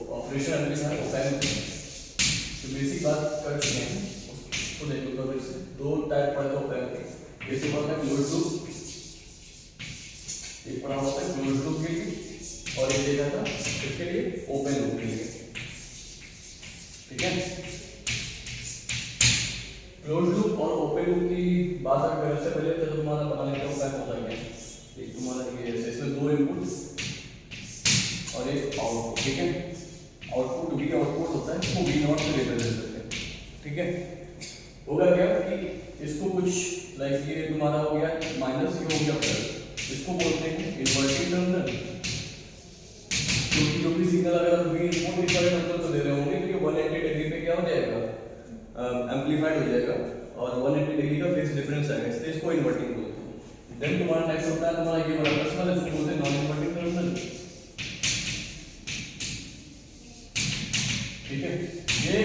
Operation amplifier op-amp तो basic बात कर चुके हैं उसको देखो तो फिर से दो टाइप पड़े तो ओपैम्प के एक होता है क्लोज लूप, एक पड़ा होता है क्लोज लूप के लिए और एक देखा था इसके लिए ओपन लूप के लिए। ठीक है, क्लोज लूप और ओपन लूप की बात अगर करने से पहले तो तुम्हारा पता नहीं क्या होता है, एक तुम्हारा ये इसमें दो इनपुट और एक आउटपुट। ठीक है, आउटपुट वी आउटपुट होता है, इसको वी नॉट से रिप्रेजेंट करते हैं। ठीक है, होगा क्या कि इसको कुछ लाइक ये तुम्हारा हो गया माइनस, ये हो गया प्लस, इसको बोलते हैं इन्वर्टिंग टर्मिनल। क्योंकि जो भी सिग्नल अगर हम वी इनपुट इक्वल टर्मिनल को दे रहे होंगे तो ये 180 डिग्री पे क्या हो जाएगा, एम्पलीफाइड हो जाएगा और 180 डिग्री का फेज डिफरेंस आएगा, इसलिए इसको इन्वर्टिंग बोलते हैं। देन तुम्हारा नेक्स्ट होता है तुम्हारा ये वाला प्लस वाला, इसको बोलते हैं नॉन इन्वर्टिंग टर्मिनल। ठीक है, ये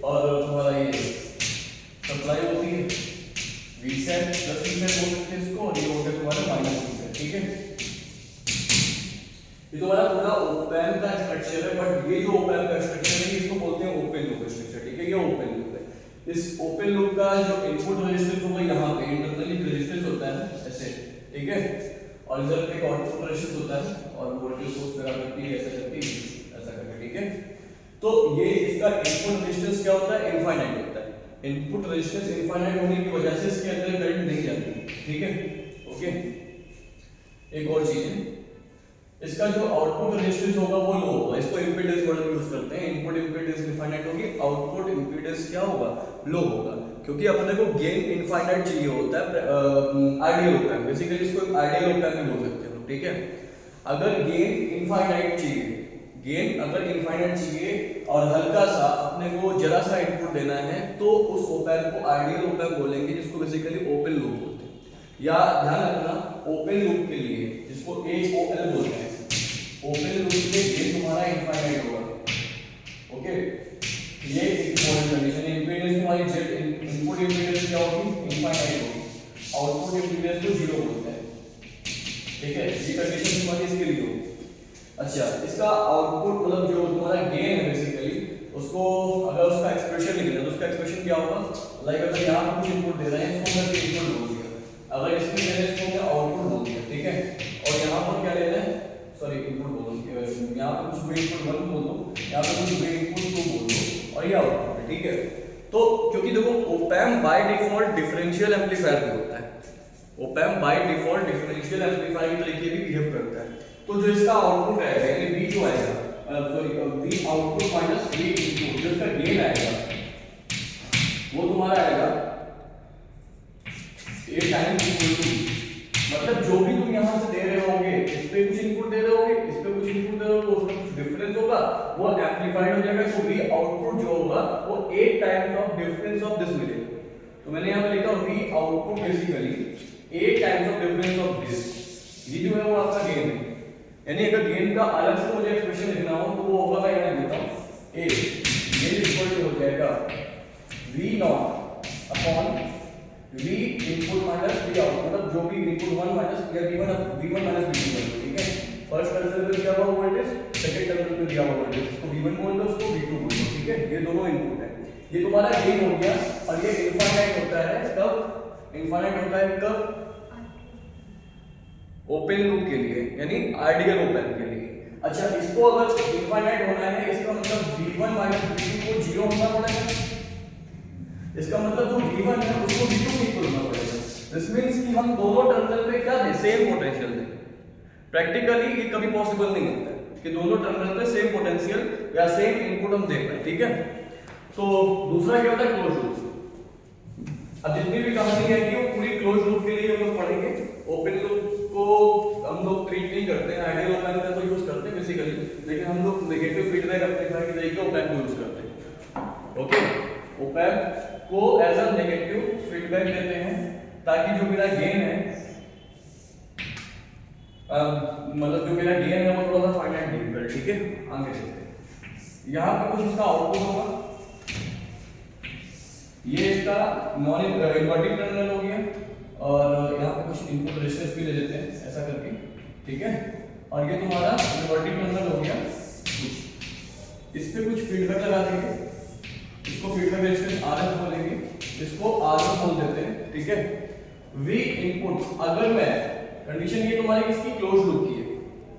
और तुम्हारा ये सप्लाई होती है वीसेट प्लस वीसेट बोल सकते हैं इसको, और ये हो गया तुम्हारा माइनस वीसेट। ठीक है, ये तुम्हारा पूरा ओपैम्प का स्ट्रक्चर है, बट ये जो ओपैम्प का स्ट्रक्चर है इसको बोलते हैं ओपन लूप स्ट्रक्चर। ठीक है, ये ओपन लूप है। इस ओपन लूप का जो इनपुट रेजिस्टेंस होगा यहाँ पे इंटरनली रेजिस्टेंस होता है ऐसे। ठीक है, और इधर पे आउटपुट रेजिस्टेंस होता है और वोल्टेज सोर्स लगा करती है ऐसा करती है ऐसा करके। ठीक है, तो ये इसका इनपुट रेजिस्टेंस क्या होता है, इनफाइनाइट होता है। इनपुट रेजिस्टेंस इनफाइनाइट होने की वजह से इसके अंदर करंट नहीं जाती। ठीक है, ओके। एक और चीज है, इसका जो आउटपुट रेजिस्टेंस होगा वो लो होगा, इसको इंपेडेंस मॉडल यूज करते हैं। इनपुट इंपेडेंस इनफाइनाइट होगी, आउटपुट इंपेडेंस क्या होगा, लो होगा, क्योंकि अपने को गेन इनफाइनाइट चाहिए होता है आइडियल ऑप एम्प। बेसिकली इसको आइडियल ऑप एम्प भी बोल सकते हो। ठीक है, अगर गेन इनफाइनाइट चाहिए, गेन अगर इनफाइनाइट चाहिए और हल्का सा अपने को जरा सा इनपुट देना है तो उस ऑप एम्प को आइडियल ऑप एम्प बोलेंगे, जिसको बेसिकली ओपन लूप बोलते हैं। या ध्यान रखना ओपन लूप के लिए जिसको AOL बोलते हैं, ओपन लूप में गेन तुम्हारा इनफाइनाइट होगा। ओके, ये इंपॉर्टेंट कंडीशन है। इंपेडेंस तुम्हारी इनपुट इंपेडेंस क्या होगी, इनफाइनाइट होगी, आउटपुट इंपेडेंस को 0 बोलते हैं। ठीक है, ये कंडीशन तुम्हारी इसके लिए होगी। अच्छा, इसका आउटपुट मतलब जो तुम्हारा गेन है बेसिकली उसको अगर उसका एक्सप्रेशन लिखना है तो उसका एक्सप्रेशन क्या होगा, लाइक अगर यहाँ पर कुछ इनपुट दे रहे हैं इसको हमने इनपुट बोल दिया, अगर इसमें दे रहे हैं इसको हमने आउटपुट बोल दिया। ठीक है, और यहाँ पर क्या लेना है, सॉरी इनपुट बोल दो, यहाँ पर कुछ भी इनपुट 1 बोल दो, यहाँ पर कुछ भी इनपुट 2 बोल दो और ये आउटपुट है। ठीक है, तो क्योंकि देखो op amp by default differential amplifier भी होता है, op amp by default differential amplifier के तरीके भी बिहेव करता है। तो जो इसका आउटपुट है यानी V जो आएगा, sorry V output minus V input, जो इसका गेन आएगा वो तुम्हारा आएगा A टाइम्स इक्वल टू, मतलब जो भी तुम यहां से दे रहे होगे, इस पे कुछ इनपुट दे रहे होगे, इस पे कुछ इनपुट दे रहे होगे, उसका कुछ डिफरेंस होगा, वो एम्पलीफाइड हो जाएगा। तो V आउटपुट जो होगा वो A times of difference of this मिलेगा। तो मैंने यहां पे लिखा V output basically A times of difference of this, ये जो है वो आपका गेन है। यानी अगर गेन का अलग से मुझे एक्सप्रेशन लिखना हो तो वो होगा, मैं यहाँ लिखता हूँ A गेन इक्वल टू हो जाएगा V not upon V input minus V output, मतलब जो भी इनपुट 1 माइनस या V1 माइनस V2। ठीक है, फर्स्ट टर्मिनल पे दिया हुआ वोल्टेज, सेकंड टर्मिनल पे दिया हुआ वोल्टेज, इसको V1 बोल दो, उसको V2 बोल दो। ठीक है, ये दोनों इनपुट है, ये तुम्हारा गेन हो गया। और ये इनफाइनाइट होता है कब, इनफाइनाइट होता है कब, ओपन लूप के लिए यानी आइडियल ओप एम्प के लिए। अच्छा, इसको अगर इनफाइनाइट होना है इसका मतलब V1 माइनस V2 को 0 होना पड़ेगा, इसका मतलब जो V1 है उसको V2 को इक्वल होना पड़ेगा। दिस मींस कि हम दोनों टर्मिनल पे क्या दे, सेम पोटेंशियल दें। प्रैक्टिकली ये कभी पॉसिबल नहीं होता है कि दोनों टर्मिनल पे सेम पोटेंशियल या सेम इनपुट हम दे पाए। ठीक है, तो दूसरा क्या होता है, क्लोज लूप। अब जितनी भी कहानी है कि वो पूरी क्लोज लूप के लिए हम लोग पढ़ेंगे। ओपन लूप को हम लोग ट्रीट नहीं करते हैं, आइडियल ओप एम्प का तो यूज करते हैं बेसिकली, लेकिन हम लोग नेगेटिव फीडबैक एम्पलीफायर के तरीके ओप एम्प को यूज करते हैं। ओके, ओप एम्प को एज अ नेगेटिव फीडबैक देते हैं ताकि जो मेरा गेन है मतलब जो मेरा गेन है वो थोड़ा सा फाइनाइट गेन करे। ठीक है, आगे चलते हैं, यहाँ पे कुछ इसका आउटपुट होगा, ये इसका नॉन इन्वर्टिंग टर्मिनल हो गया और यहाँ पे कुछ इनपुट रेजिस्टेंस भी ले लेते हैं ऐसा करके। ठीक है, और ये तुम्हारा इन्वर्टिंग टर्मिनल हो गया। इस पे कुछ फीडबैक लगा देंगे, इसको फीडबैक रेजिस्टेंस RF बोलेंगे, इसको R1 बोल देते हैं, ठीक है। V इनपुट, अगर मैं कंडीशन ये तुम्हारी किसकी, क्लोज लूप की है,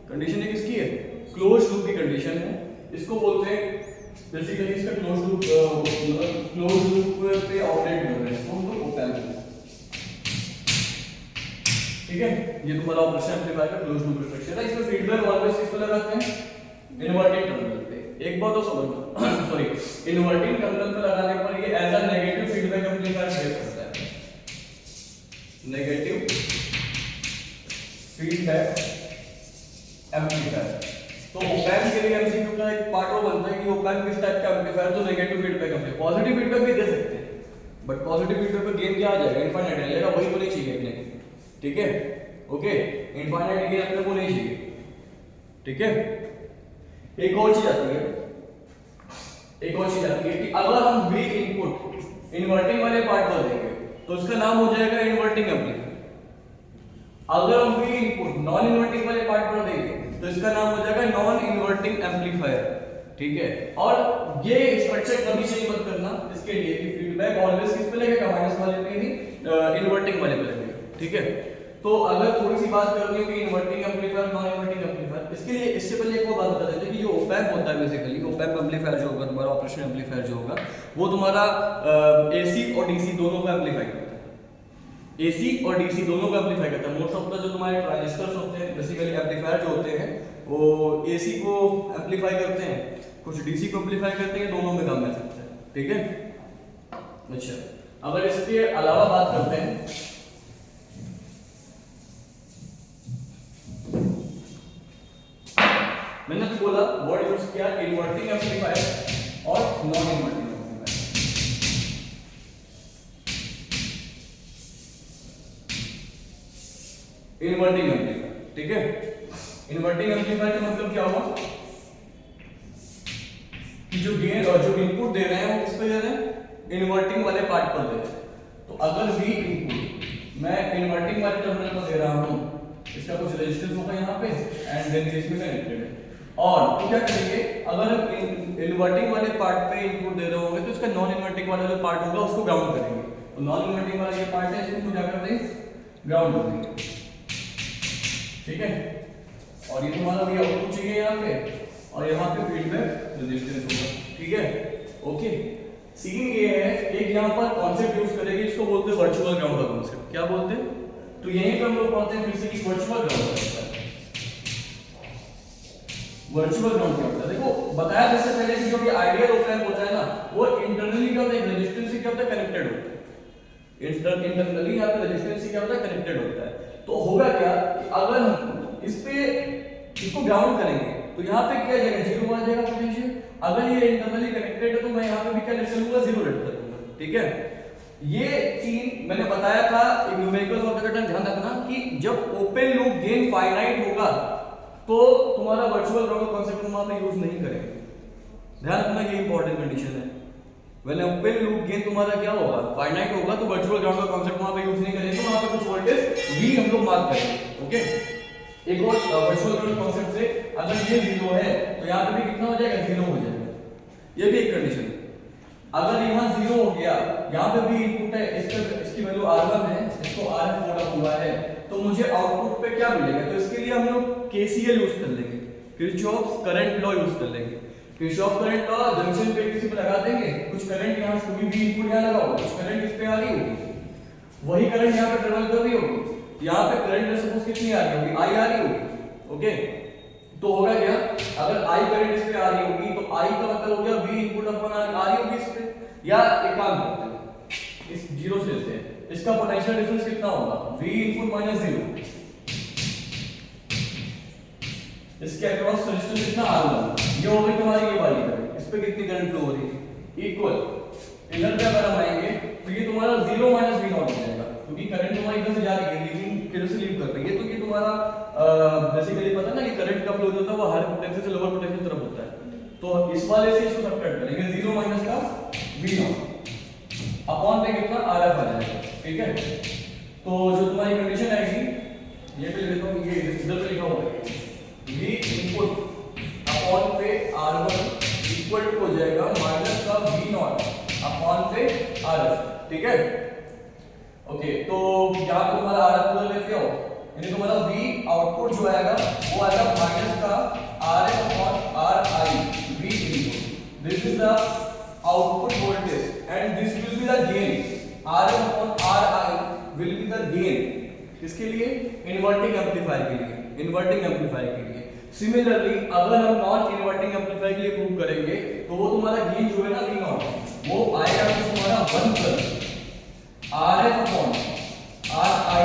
कंडीशन ये किसकी है, क्लोज लूप की कंडीशन है, इसको बोलते हैं बेसिकली इसका क्लोज लूप पे ऑपरेट कर रहे हैं इसको हम लोग ओप एम्प, ठीक है। ये तुम्हारा ऑपरेशन एम्पलीफायर का क्लोज लूप स्ट्रक्चर है। इसमें फीडबैक ऑलवेज किस पे लगाते हैं, इन्वर्टिंग टर्मिनल पे। एक बात तो समझो सॉरी, इन्वर्टिंग टर्मिनल पे लगाने पर ये as a negative feedback amplifier behave करता है, नेगेटिव फीडबैक एम्पलीफायर। तो ओप एम्प के लिए एमसीक्यू का एक पार्ट वो बनता है कि ओप एम्प किस टाइप का एम्पलीफायर, तो negative feedback amplifier. Positive feedback भी दे सकते हैं, बट पॉजिटिव फीडबैक पे गेन क्या आ जाएगा, इनफाइनाइट आ जाएगा, वही तो नहीं चाहिए अपने को, ठीक है। ओके, इनफाइनाइट गेन अपने को नहीं चाहिए, ठीक है। एक और चीज आती है, कि अगर हम V इनपुट इन्वर्टिंग वाले पार्ट पर देंगे तो उसका नाम हो जाएगा इन्वर्टिंग एम्पलीफायर। अगर हम V इनपुट नॉन इन्वर्टिंग वाले पार्ट पर देंगे तो इसका नाम हो जाएगा नॉन इन्वर्टिंग एम्पलीफायर, ठीक है। और ये स्ट्रक्चर कभी चेंज मत करना इसके लिए कि फीडबैक ऑलवेज किस पे लगेगा, माइनस वाले पे ही, इन्वर्टिंग वाले पे लगेगा, ठीक है। तो अगर थोड़ी सी बात करनी हो कि inverting amplifier non inverting amplifier, इसके लिए इससे पहले एक और बात बता देते हैं कि जो ओप एम्प होता है बेसिकली, ओप एम्प एम्पलीफायर जो होगा तुम्हारा, ऑपरेशन एम्पलीफायर जो होगा वो तुम्हारा AC और DC दोनों को एम्पलीफाई करता है, AC और DC दोनों को एम्पलीफाई करता है। मोस्ट ऑफ द जो तुम्हारे ट्रांजिस्टर्स होते हैं बेसिकली एम्पलीफायर जो होते हैं वो AC को एम्पलीफाई करते हैं, कुछ DC को एम्पलीफाई करते हैं, दोनों में काम कर सकते हैं, ठीक है। अच्छा, अगर इसके अलावा बात करते हैं, मैंने तो बोला वर्ड यूज किया इन्वर्टिंग एम्पलीफायर और non inverting amplifier. Inverting amplifier, ठीक है। इन्वर्टिंग एम्पलीफायर का मतलब क्या हुआ कि जो गेन और जो इनपुट दे रहे हैं वो किस पे दे रहे हैं, इन्वर्टिंग वाले पार्ट पर दे रहे हैं। तो अगर V इनपुट मैं इन्वर्टिंग वाले टर्मिनल पर दे रहा हूं, इसका कुछ रेजिस्टेंस होगा यहाँ पे एंड देन इसमें कनेक्टेड है, और तो क्या करेंगे, अगर हम इन्वर्टिंग वाले पार्ट पे इनपुट दे रहे होंगे तो इसका नॉन इन्वर्टिंग वाला जो पार्ट होगा उसको ग्राउंड करेंगे। तो नॉन इन्वर्टिंग वाला ये पार्ट है इसको क्या कर देंगे, ग्राउंड कर देंगे, ठीक है। और ये तुम्हारा भी आउटपुट चाहिए यहाँ पे, और यहाँ पे फीडबैक रेजिस्टेंस होगा, ठीक है। ओके, सीन ये है, एक यहाँ पर कॉन्सेप्ट यूज करेंगे, इसको बोलते हैं वर्चुअल ग्राउंड का कॉन्सेप्ट। क्या बोलते हैं, तो यहीं पे हम लोग पढ़ते हैं फिर से कि वर्चुअल ग्राउंड होता है। वर्चुअल ग्राउंड क्या होता है, देखो बताया जैसे पहले कि जो भी आइडियल ओप एम्प होता है ना, वो इंटरनली क्या होता है, रेजिस्टेंस से क्या होता है, कनेक्टेड होता है। इंटरनली यहाँ पे रेजिस्टेंस से क्या होता है, कनेक्टेड होता है। तो होगा क्या कि अगर हम इस पे इसको ग्राउंड करेंगे तो यहाँ पे क्या जाएगा, जीरो आ जाएगा पोटेंशियल। अगर ये इंटरनली कनेक्टेड है तो मैं यहाँ पे भी क्या लेट चलूंगा, जीरो लेट करूंगा, ठीक है। ये तीन मैंने बताया था, एक न्यूमेरिकल फॉर्म का ध्यान रखना कि जब ओपन लूप गेन फाइनाइट होगा तो तुम्हारा वर्चुअल ग्राउंड कॉन्सेप्ट हम वहां पे यूज नहीं करेंगे, ध्यान रखना, ये इंपॉर्टेंट कंडीशन है। व्हेन ओपन लूप गेन तुम्हारा क्या होगा, फाइनाइट होगा, तो वर्चुअल ग्राउंड का कॉन्सेप्ट वहां पे यूज नहीं करेंगे, वहां पे कुछ वोल्टेज V हम लोग मार्क करेंगे, ओके। एक और वर्चुअल ग्राउंड कॉन्सेप्ट से अगर ये 0 है तो यहाँ पे भी कितना हो जाएगा, 0 हो जाएगा, ये भी एक कंडीशन है। अगर यहाँ 0 हो गया, यहाँ पे भी इनपुट है, इसकी वैल्यू R1 है, इसको RF बोला हुआ है, तो मुझे आउटपुट पे क्या मिलेगा, तो इसके लिए हम लोग KCL यूज कर लेंगे, किरचॉफ करंट लॉ यूज कर लेंगे। किरचॉफ करंट लॉ जंक्शन पे किसी पे लगा देंगे, कुछ करंट यहाँ से भी इनपुट यहाँ लगाओ, कुछ करंट इस पे आ रही होगी, वही करंट यहाँ पे ट्रेवल कर रही होगी, यहाँ पे करंट सपोज कितनी आ रही होगी, I आ रही होगी, ओके। तो होगा क्या, अगर I करंट इस पे आ रही होगी तो I का मतलब हो गया V इनपुट अपन आ रही होगी इस पे, या एक काम करते हैं इस 0 से लेते हैं, इसका पोटेंशियल डिफरेंस कितना होगा, V इनपुट माइनस 0, इसके अक्रॉस रेजिस्टेंस कितना R1, ये हो गई तुम्हारी ये वाली करंट, इस पे कितनी करंट फ्लो हो रही है, इक्वल। इधर पे अगर हम आएंगे तो ये तुम्हारा 0 माइनस V नॉट हो जाएगा, क्योंकि करंट तुम्हारी इधर से जा रही है लेकिन किधर से लीव कर रही है, तो ये तुम्हारा बेसिकली पता ना कि करंट का फ्लो जो होता है वो हायर पोटेंशियल से लोअर पोटेंशियल तरफ होता है, तो इस वाले से इसको सब्ट्रैक्ट करेंगे, 0 माइनस का V नॉट अपॉन पे कितना RF आ जाएगा, ठीक है। तो जो तुम्हारी कंडीशन आएगी, ये पे लिख देता हूं, ये इधर पे लिखा हुआ है V इनपुट अपॉन पे R1 इक्वल टू हो जाएगा माइनस का V नॉट अपॉन पे RF, ठीक है। ओके, तो यहाँ पे तुम्हारा RF पूरा लेके आओ, यानी तुम्हारा V आउटपुट जो आएगा वो आएगा माइनस का RF upon RI V input. This is the output voltage and this will be the gain. RF upon RI will be the gain, किसके लिए? इन्वर्टिंग एम्पलीफायर के लिए, इन्वर्टिंग एम्पलीफायर के लिए। सिमिलरली अगर हम नॉन इन्वर्टिंग एम्पलीफायर के लिए प्रूव करेंगे तो वो तुम्हारा गेन जो है ना V नॉट, वो आएगा तो तुम्हारा 1 plus RF upon RI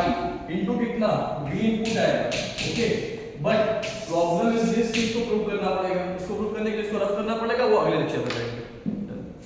into कितना V इनपुट आएगा, okay. But problem is this, इसको प्रूव करना पड़ेगा, इसको प्रूव करने के लिए इसको रफ करना पड़ेगा, वो अगले लेक्चर में करेंगे।